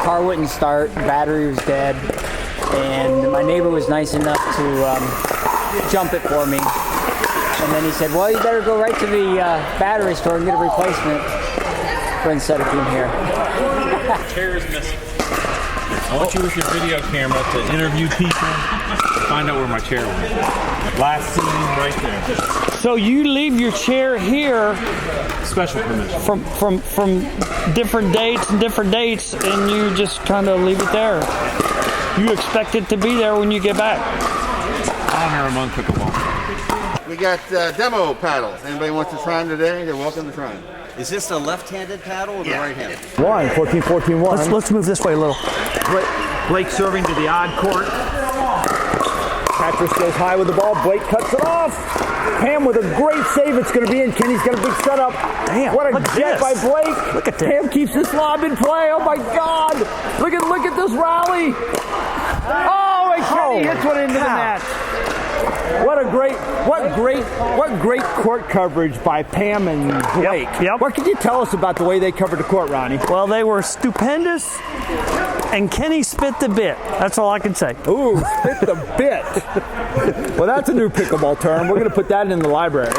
car wouldn't start, the battery was dead, and my neighbor was nice enough to jump it for me. And then he said, well, you better go right to the battery store and get a replacement instead of being here. The chair is missing. I want you with your video camera to interview people, find out where my chair went. Last scene right there. So you leave your chair here. Special permission. From different dates, and you just kind of leave it there. You expect it to be there when you get back. Honor among pickleball. We got demo paddles. Anybody wants to try them today? They're welcome to try them. Is this the left-handed paddle or the right-handed? 14-14-1. Let's move this way a little. Blake serving to the odd court. Patrice goes high with the ball. Blake cuts it off. Pam with a great save. It's going to be in. Kenny's got a big setup. Damn, what a jet by Blake. Look at that. Pam keeps this lob in play. Oh my God. Look at this rally. Oh, and Kenny hits one into the net. What great court coverage by Pam and Blake. Yep. What can you tell us about the way they covered the court, Ronnie? Well, they were stupendous, and Kenny spit the bit. That's all I can say. Ooh, spit the bit. Well, that's a new pickleball term. We're going to put that in the library.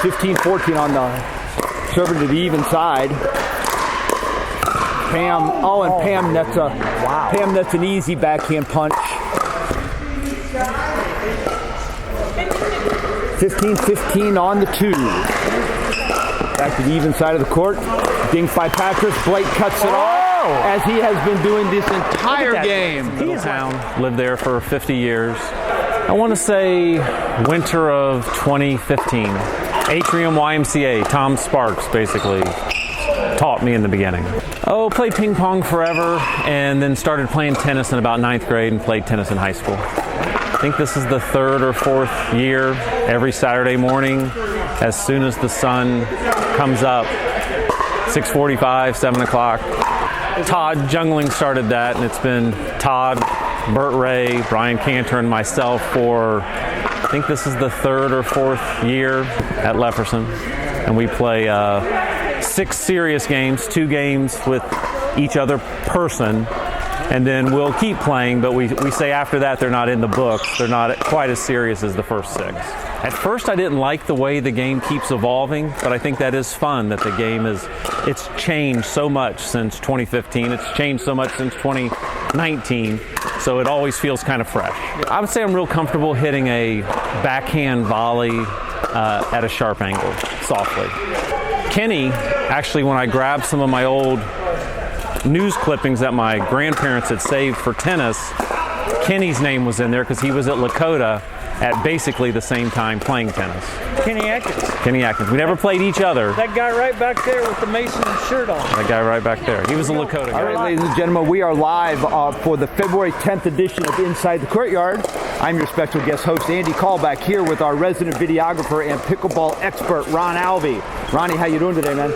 15-14 on the serving to the even side. Pam, and Pam nets Pam nets an easy backhand punch. 15-15 on the 2. Back to the even side of the court. Dink by Patrice. Blake cuts it off, as he has been doing this entire game. Middletown, lived there for 50 years. I want to say winter of 2015. Atrium YMCA, Tom Sparks basically taught me in the beginning. Played ping pong forever, and then started playing tennis in about 9th grade and played tennis in high school. I think this is the 3rd or 4th year, every Saturday morning, as soon as the sun comes up, 6:45, 7 o'clock. Todd Jungling started that, and it's been Todd, Burt Ray, Brian Cantor, and myself for, I think this is the 3rd or 4th year at Lefferson. And we play 6 serious games, 2 games with each other person. And then we'll keep playing, but we say after that they're not in the books. They're not quite as serious as the first 6. At first I didn't like the way the game keeps evolving, but I think that is fun, that the game it's changed so much since 2015. It's changed so much since 2019, so it always feels kind of fresh. I would say I'm real comfortable hitting a backhand volley at a sharp angle, softly. Kenny, actually, when I grabbed some of my old news clippings that my grandparents had saved for tennis, Kenny's name was in there because he was at Lakota at basically the same time playing tennis. Kenny Atkins. We never played each other. That guy right back there with the Mason shirt on. That guy right back there. He was a Lakota guy. All right, ladies and gentlemen, we are live for the February 10th edition of Inside the Courtyard. I'm your special guest host, Andy Callback, here with our resident videographer and pickleball expert, Ron Alvey. Ronnie, how you doing today, man?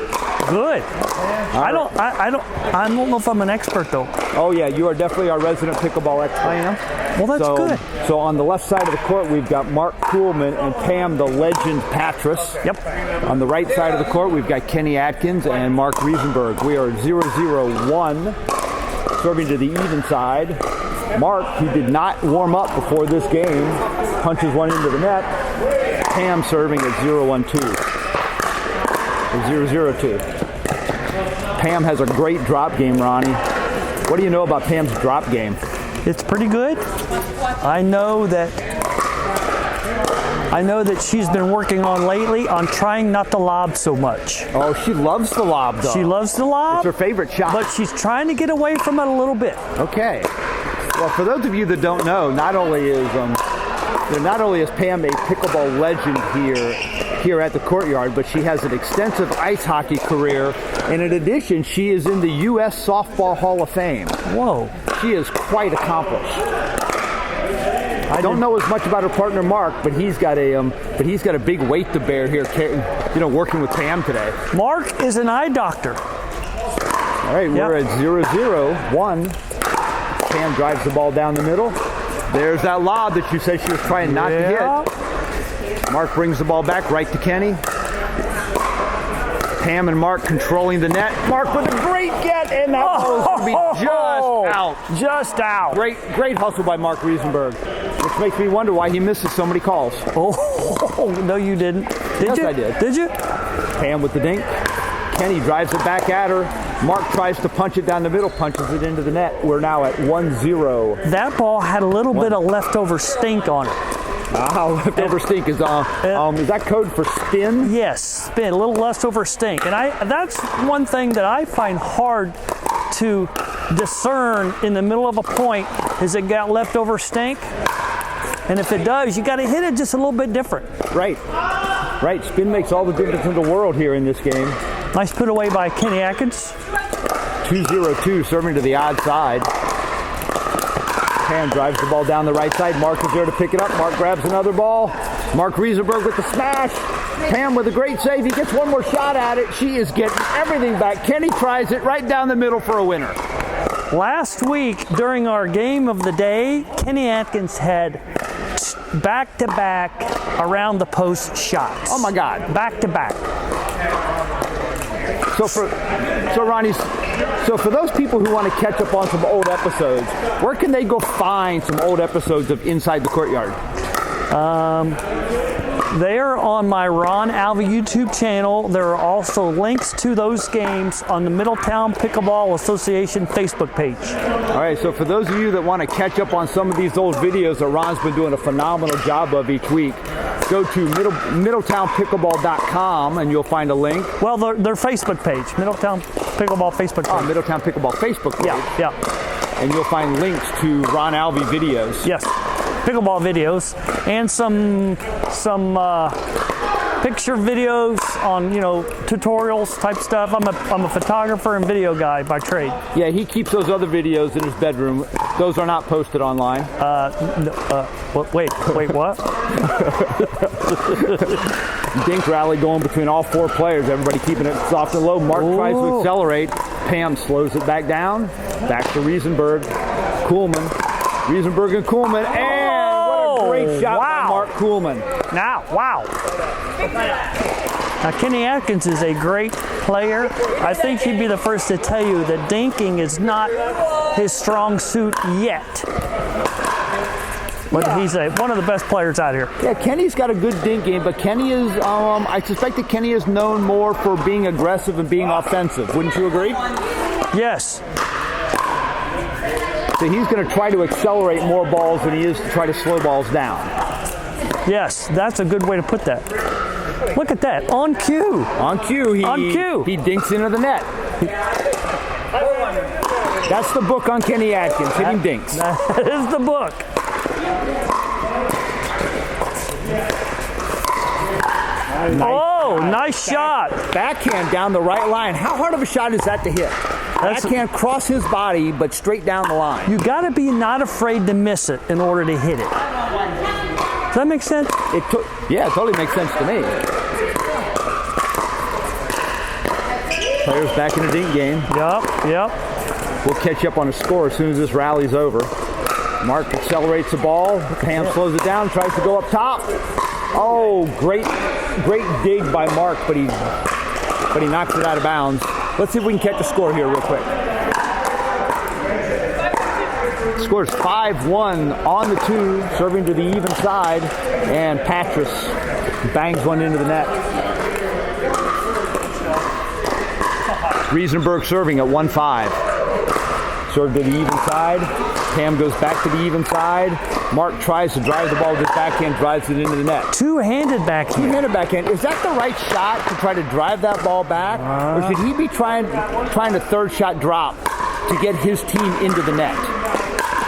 Good. I don't know if I'm an expert though. Oh yeah, you are definitely our resident pickleball expert. I am. Well, that's good. So on the left side of the court, we've got Mark Kuhlman and Pam, the legend Patrice. Yep. On the right side of the court, we've got Kenny Atkins and Mark Riesenberg. We are 0-0-1, serving to the even side. Mark, who did not warm up before this game, punches one into the net. Pam serving at 0-1-2. 0-0-2. Pam has a great drop game, Ronnie. What do you know about Pam's drop game? It's pretty good. I know that she's been working on lately on trying not to lob so much. Oh, she loves the lob, though. She loves the lob. It's her favorite shot. But she's trying to get away from it a little bit. Okay. Well, for those of you that don't know, not only is Pam a pickleball legend here at the Courtyard, but she has an extensive ice hockey career, and in addition, she is in the U.S. Softball Hall of Fame. Whoa. She is quite accomplished. I don't know as much about her partner Mark, but he's got a big weight to bear here, working with Pam today. Mark is an eye doctor. All right, we're at 0-0-1. Pam drives the ball down the middle. There's that lob that you said she was trying not to hit. Mark brings the ball back right to Kenny. Pam and Mark controlling the net. Mark with a great get, and that ball is going to be just out. Just out. Great hustle by Mark Riesenberg, which makes me wonder why he misses so many calls. Oh, no, you didn't. Yes, I did. Did you? Pam with the dink. Kenny drives it back at her. Mark tries to punch it down the middle, punches it into the net. We're now at 1-0. That ball had a little bit of leftover stink on it. Leftover stink is that code for spin? Yes, spin, a little leftover stink. And that's one thing that I find hard to discern in the middle of a point. Is it got leftover stink? And if it does, you got to hit it just a little bit different. Right. Spin makes all the difference in the world here in this game. Nice put away by Kenny Atkins. 2-0-2, serving to the odd side. Pam drives the ball down the right side. Mark is there to pick it up. Mark grabs another ball. Mark Riesenberg with the smash. Pam with a great save. He gets one more shot at it. She is getting everything back. Kenny tries it right down the middle for a winner. Last week, during our game of the day, Kenny Atkins had back-to-back around the post shots. Oh my God. Back-to-back. So for those people who want to catch up on some old episodes, where can they go find some old episodes of Inside the Courtyard? They are on my Ron Alvey YouTube channel. There are also links to those games on the Middletown Pickleball Association Facebook page. All right, so for those of you that want to catch up on some of these old videos that Ron's been doing a phenomenal job of each week, go to middletownpickleball.com and you'll find a link. Well, their Facebook page, Middletown Pickleball Facebook page. Oh, Middletown Pickleball Facebook page. Yeah. And you'll find links to Ron Alvey videos. Yes, pickleball videos and some picture videos on tutorials type stuff. I'm a photographer and video guy by trade. Yeah, he keeps those other videos in his bedroom. Those are not posted online. Wait, what? Dink rally going between all four players. Everybody keeping it soft and low. Mark tries to accelerate. Pam slows it back down. Back to Riesenberg. Kuhlman. Riesenberg and Kuhlman. And what a great shot by Mark Kuhlman. Now, Kenny Atkins is a great player. I think he'd be the first to tell you that dinking is not his strong suit yet. But he's one of the best players out here. Yeah, Kenny's got a good dink game, but Kenny is, I suspect that Kenny is known more for being aggressive and being offensive. Wouldn't you agree? Yes. So he's going to try to accelerate more balls than he is to try to slow balls down. Yes, that's a good way to put that. Look at that, on cue. On cue, he dinks into the net. That's the book on Kenny Atkins, hitting dinks. That is the book. Nice shot. Backhand down the right line. How hard of a shot is that to hit? Backhand cross his body, but straight down the line. You got to be not afraid to miss it in order to hit it. Does that make sense? It totally makes sense to me. Players back in the dink game. Yep. We'll catch up on a score as soon as this rally's over. Mark accelerates the ball. Pam slows it down, tries to go up top. Oh, great dig by Mark, but he knocks it out of bounds. Let's see if we can catch a score here real quick. Scores 5-1 on the two, serving to the even side, and Patras bangs one into the net. Riesenberg serving at 1-5. Serve to the even side. Pam goes back to the even side. Mark tries to drive the ball with his backhand, drives it into the net. Two-handed backhand. Two-handed backhand. Is that the right shot to try to drive that ball back? Or should he be trying to third shot drop to get his team into the net?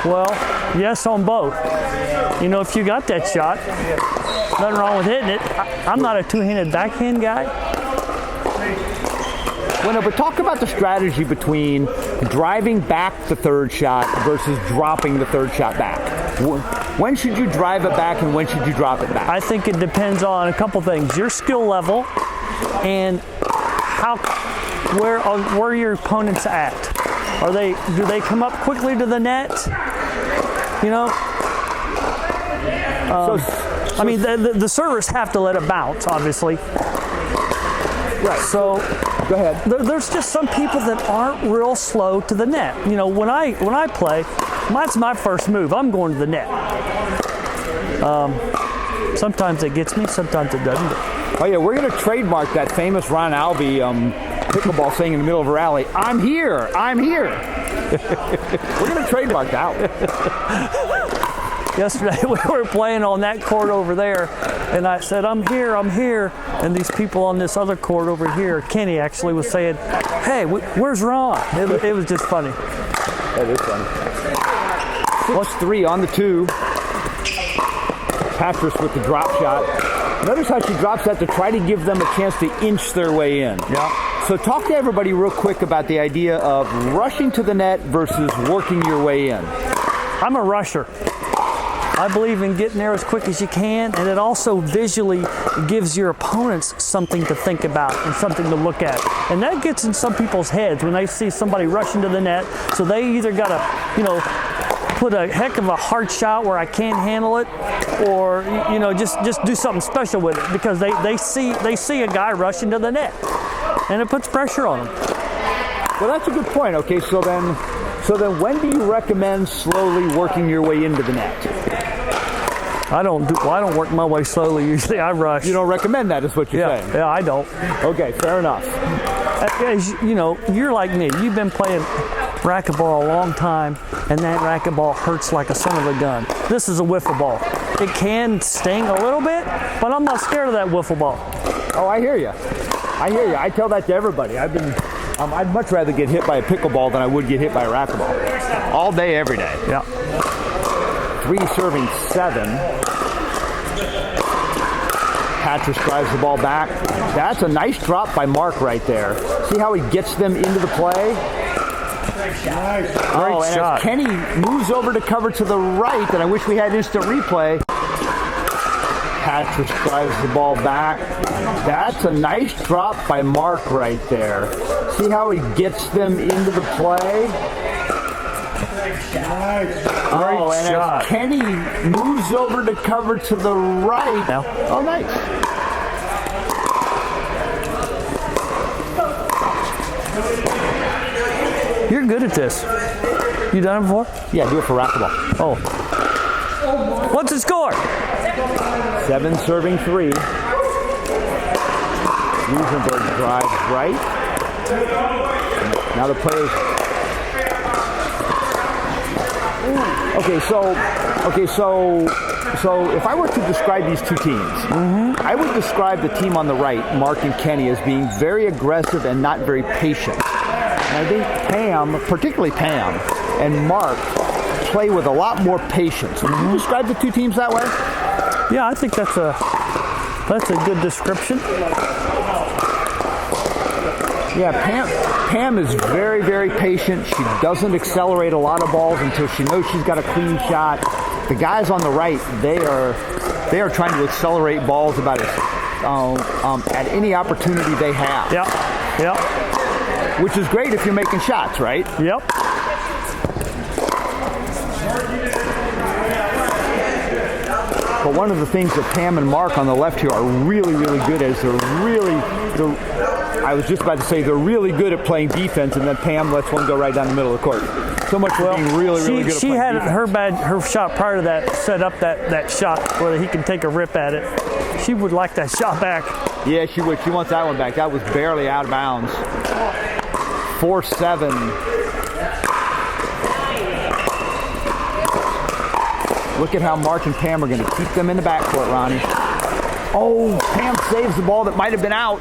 Well, yes on both. If you got that shot, nothing wrong with hitting it. I'm not a two-handed backhand guy. But talk about the strategy between driving back the third shot versus dropping the third shot back. When should you drive it back and when should you drop it back? I think it depends on a couple things. Your skill level and where your opponent's at. Do they come up quickly to the net? The servers have to let it bounce, obviously. Right. So Go ahead. there's just some people that aren't real slow to the net. You know, when I play, that's my first move. I'm going to the net. Sometimes it gets me, sometimes it doesn't. Oh yeah, we're going to trademark that famous Ron Albee pickleball saying in the middle of a rally, "I'm here, I'm here." We're going to trademark that one. Yesterday we were playing on that court over there, and I said, I'm here, and these people on this other court over here, Kenny actually was saying, "Hey, where's Ron?" It was just funny. That is funny. 6-3 on the 2. Patras with the drop shot. Notice how she drops that to try to give them a chance to inch their way in. Yeah. So talk to everybody real quick about the idea of rushing to the net versus working your way in. I'm a rusher. I believe in getting there as quick as you can, and it also visually gives your opponents something to think about and something to look at. And that gets in some people's heads when they see somebody rushing to the net. So they either got to, put a heck of a hard shot where I can't handle it, or just do something special with it, because they see a guy rushing to the net, and it puts pressure on them. Well, that's a good point. Okay, so then when do you recommend slowly working your way into the net? I don't work my way slowly. Usually, I rush. You don't recommend that, is what you're saying? Yeah, I don't. Okay, fair enough. As you know, you're like me. You've been playing racquetball a long time, and that racquetball hurts like a son of a gun. This is a wiffle ball. It can sting a little bit, but I'm not scared of that wiffle ball. Oh, I hear you. I tell that to everybody. I'd much rather get hit by a pickleball than I would get hit by a racquetball. All day, every day. Yeah. 3 serving 7. Patras drives the ball back. That's a nice drop by Mark right there. See how he gets them into the play? Great and shot. as Kenny moves over to cover to the right, and I wish we had instant replay, Patras drives the ball back. That's a nice drop by Mark right there. See how he gets them into the play? And shot. as Kenny moves over to cover to the right. Now. Oh, nice. You're good at this. You done it before? Yeah, do it for racquetball. Oh. What's the score? 7 serving 3. Riesenberg drives right. Now the players. So if I were to describe these two teams, I would describe the team on the right, Mark and Kenny, as being very aggressive and not very patient. And I think Pam, particularly Pam, and Mark play with a lot more patience. Would you describe the two teams that way? Yeah, I think that's a good description. Yeah, Pam is very, very patient. She doesn't accelerate a lot of balls until she knows she's got a clean shot. The guys on the right, they are trying to accelerate balls about at any opportunity they have. Yep. Which is great if you're making shots, right? Yep. But one of the things that Pam and Mark on the left here are really, really good at is I was just about to say they're really good at playing defense, and then Pam lets one go right down the middle of the court. So much for being really, really good at playing defense. She had her shot prior to that set up that shot where he can take a rip at it. She would like that shot back. Yeah, she would. She wants that one back. That was barely out of bounds. 4-7. Look at how Mark and Pam are going to keep them in the backcourt, Ronnie. Oh, Pam saves the ball that might have been out.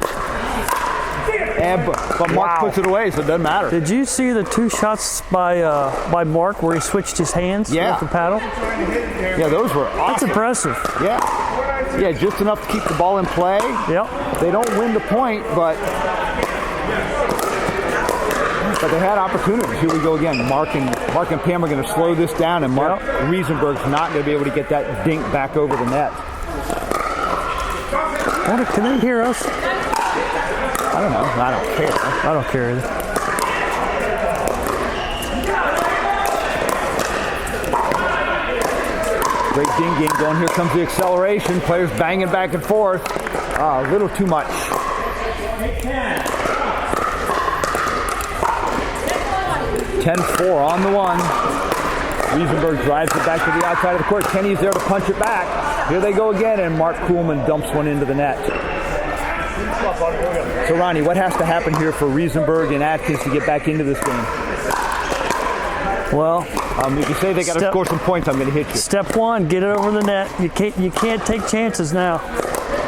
But Mark puts it away, so it doesn't matter. Did you see the 2 shots by Mark where he switched his hands with the paddle? Yeah, those were awesome. That's impressive. Yeah, just enough to keep the ball in play. Yep. They don't win the point, but they had opportunities. Here we go again. Mark and Pam are going to slow this down, and Mark Riesenberg's not going to be able to get that dink back over the net. Can they hear us? I don't know. I don't care. I don't care either. Great ding game going. Here comes the acceleration. Players banging back and forth. A little too much. 10-4 on the one. Riesenberg drives it back to the outside of the court. Kenny's there to punch it back. Here they go again, and Mark Kuhlman dumps one into the net. So, Ronnie, what has to happen here for Riesenberg and Atkins to get back into this game? Well, if you say they got to score some points, I'm going to hit you. Step one, get it over the net. You can't take chances now.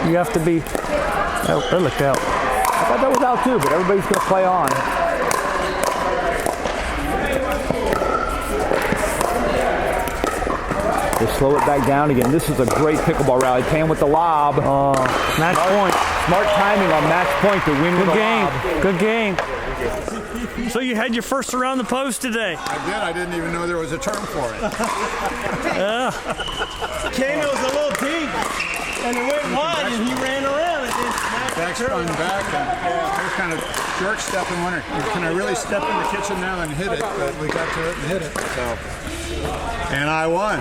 You have to be. Oh, they look out. I thought that was out too, but everybody's going to play on. They slow it back down again. This is a great pickleball rally. Pan with the lob. Match point. Smart timing on match point to win with the lob. Good game. So you had your first around the post today. I did. I didn't even know there was a term for it. Kane was a little deep, and it went wide, and he ran around. Back spun back, and I was kind of jerk stepping, wondering, can I really step in the kitchen now and hit it? But we got to it and hit it. So, and I won.